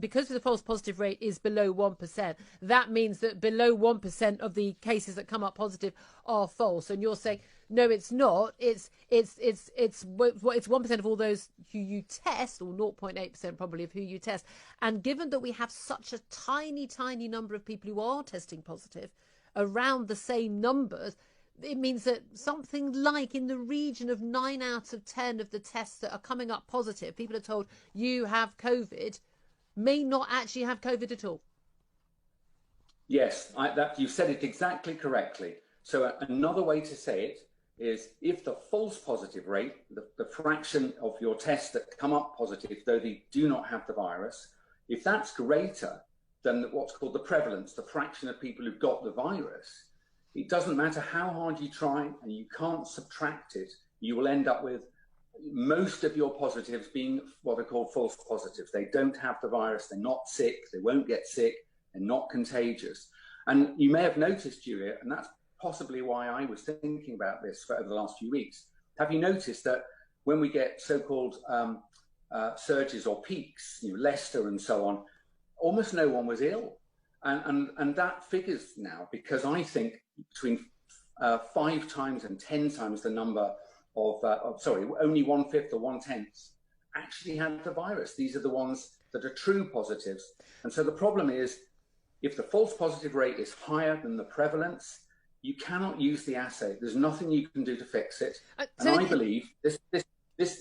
because the false positive rate is below 1%, that means that below 1% of the cases that come up positive are false. And you're saying, no, it's not. It's 1% of all those who you test, or 0.8% probably of who you test. And given that we have such a tiny, tiny number of people who are testing positive, around the same numbers, it means that something like in the region of 9 out of 10 of the tests that are coming up positive, people are told you have COVID, may not actually have COVID at all. Yes, you've said it exactly correctly. So another way to say it is, if the false positive rate, the fraction of your tests that come up positive, though they do not have the virus, if that's greater than what's called the prevalence, the fraction of people who've got the virus, it doesn't matter how hard you try, and you can't subtract it, you will end up with most of your positives being what are called false positives. They don't have the virus, they're not sick, they won't get sick, they're not contagious. And you may have noticed, Julia, and that's possibly why I was thinking about this for over the last few weeks. Have you noticed that when we get so-called surges or peaks, Leicester and so on, almost no one was ill? And that figures now, because I think between 5 times and 10 times the number of only 1/5 or 1/10 actually had the virus. These are the ones that are true positives. And so the problem is, if the false positive rate is higher than the prevalence, you cannot use the assay. There's nothing you can do to fix it. And I believe this,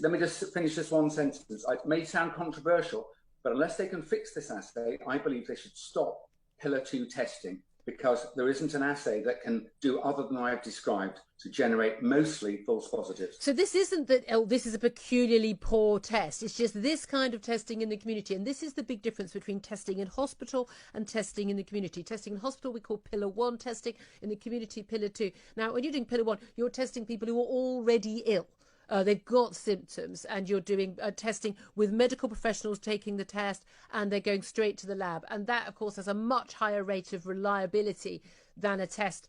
let me just finish this one sentence. It may sound controversial, but unless they can fix this assay, I believe they should stop Pillar 2 testing, because there isn't an assay that can do other than I have described to generate mostly false positives. So this isn't that, this is a peculiarly poor test. It's just this kind of testing in the community. And this is the big difference between testing in hospital and testing in the community. Testing in hospital, we call Pillar 1 testing. In the community, Pillar 2. Now, when you're doing Pillar 1, you're testing people who are already ill. They've got symptoms, and you're doing testing with medical professionals taking the test, and they're going straight to the lab. And that, of course, has a much higher rate of reliability than a test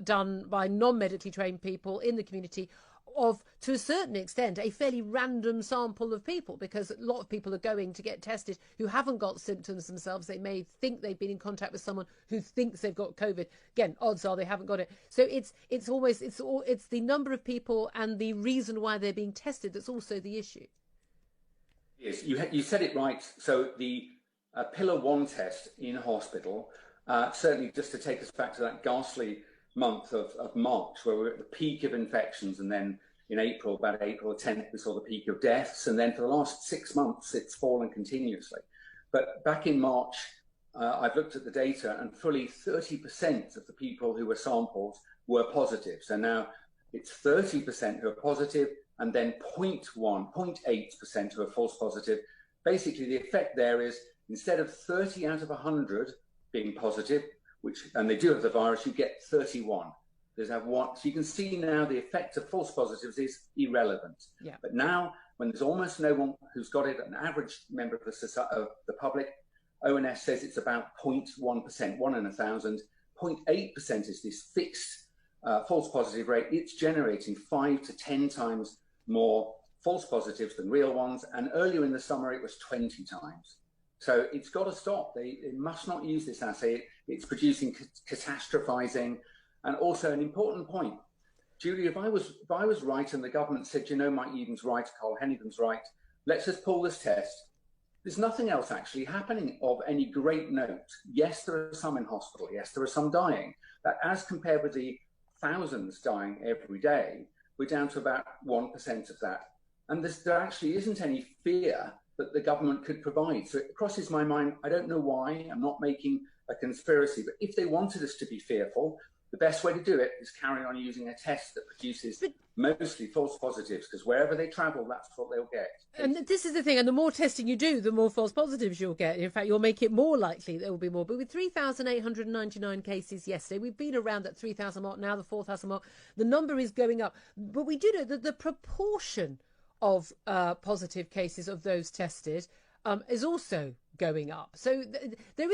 done by non-medically trained people in the community of, to a certain extent, a fairly random sample of people, because a lot of people are going to get tested who haven't got symptoms themselves. They may think they've been in contact with someone who thinks they've got COVID. Again, odds are they haven't got it. So it's the number of people and the reason why they're being tested that's also the issue. Yes, you said it right. So the Pillar 1 test in hospital, certainly just to take us back to that ghastly month of March, where we were at the peak of infections, and then in April, about April 10th, we saw the peak of deaths, and then for the last 6 months it's fallen continuously. But back in March, I've looked at the data, and fully 30% of the people who were sampled were positive. So now it's 30% who are positive, and then 0.8% who are false positive. Basically, the effect there is, instead of 30 out of 100 being positive, and they do have the virus, you get 31. There's one. So you can see now the effect of false positives is irrelevant. Yeah. But now, when there's almost no one who's got it, an average member of the public, ONS says it's about 0.1%, 1 in 1,000. 0.8% is this fixed false positive rate. It's generating 5 to 10 times more false positives than real ones. And earlier in the summer, it was 20 times. So it's got to stop. They must not use this assay. It's producing catastrophizing. And also an important point, Julie, if I was right and the government said, Mike Yeadon's right, Carl Hennigan's right, let's just pull this test. There's nothing else actually happening of any great note. Yes, there are some in hospital. Yes, there are some dying. But as compared with the thousands dying every day, we're down to about 1% of that. And there actually isn't any fear that the government could provide. So it crosses my mind. I don't know why. I'm not making a conspiracy, but if they wanted us to be fearful, the best way to do it is carry on using a test that produces mostly false positives, because wherever they travel, that's what they'll get. And this is the thing, and the more testing you do, the more false positives you'll get. In fact, you'll make it more likely there will be more. But with 3,899 cases yesterday, we've been around that 3,000 mark, now the 4,000 mark. The number is going up. But we do know that the proportion of positive cases of those tested is also going up. So there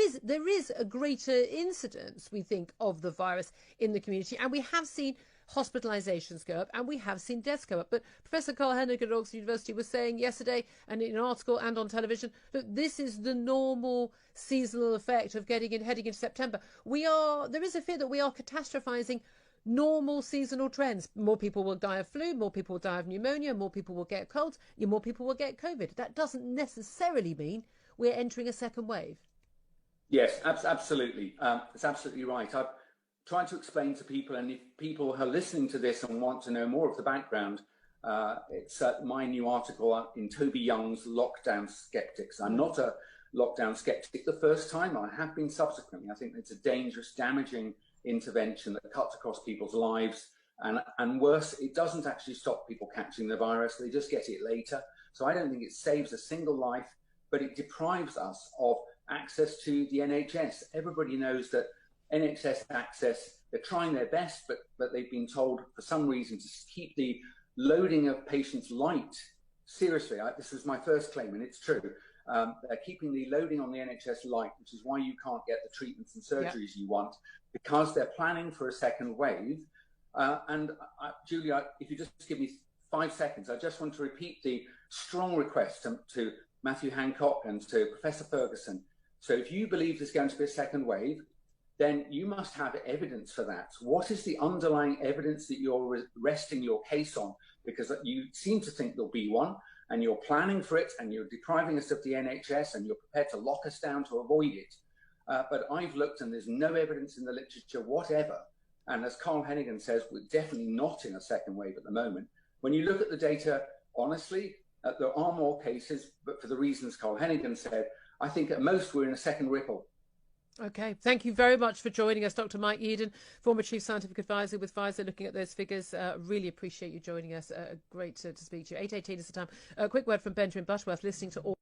is a greater incidence, we think, of the virus in the community. And we have seen hospitalizations go up, and we have seen deaths go up. But Professor Carl Hennig at Oxford University was saying yesterday, and in an article and on television, that this is the normal seasonal effect of heading into September. There is a fear that we are catastrophizing normal seasonal trends. More people will die of flu, more people will die of pneumonia, more people will get colds, more people will get COVID. That doesn't necessarily mean we're entering a second wave. Yes, absolutely. It's absolutely right. I've tried to explain to people, and if people are listening to this and want to know more of the background, it's my new article in Toby Young's Lockdown Skeptics. I'm not a lockdown skeptic the first time. I have been subsequently. I think it's a dangerous, damaging intervention that cuts across people's lives. And worse, it doesn't actually stop people catching the virus. They just get it later. So I don't think it saves a single life, but it deprives us of access to the NHS. Everybody knows that NHS access, they're trying their best, but they've been told for some reason to keep the loading of patients light. Seriously, this is my first claim, and it's true. They're keeping the loading on the NHS light, which is why you can't get the treatments and surgeries you want, because they're planning for a second wave. Julia, if you just give me 5 seconds, I just want to repeat the strong request to Matthew Hancock and to Professor Ferguson. So if you believe there's going to be a second wave, then you must have evidence for that. What is the underlying evidence that you're resting your case on? Because you seem to think there'll be one, and you're planning for it, and you're depriving us of the NHS, and you're prepared to lock us down to avoid it. But I've looked, and there's no evidence in the literature whatever. And as Carl Hennigan says, we're definitely not in a second wave at the moment. When you look at the data, honestly, there are more cases, but for the reasons Carl Hennigan said, I think at most we're in a second ripple. Okay, thank you very much for joining us, Dr. Mike Yeidan, former Chief Scientific Advisor with Pfizer, looking at those figures. Really appreciate you joining us. Great to speak to you. 8:18 is the time. A quick word from Benjamin Butterworth, listening to all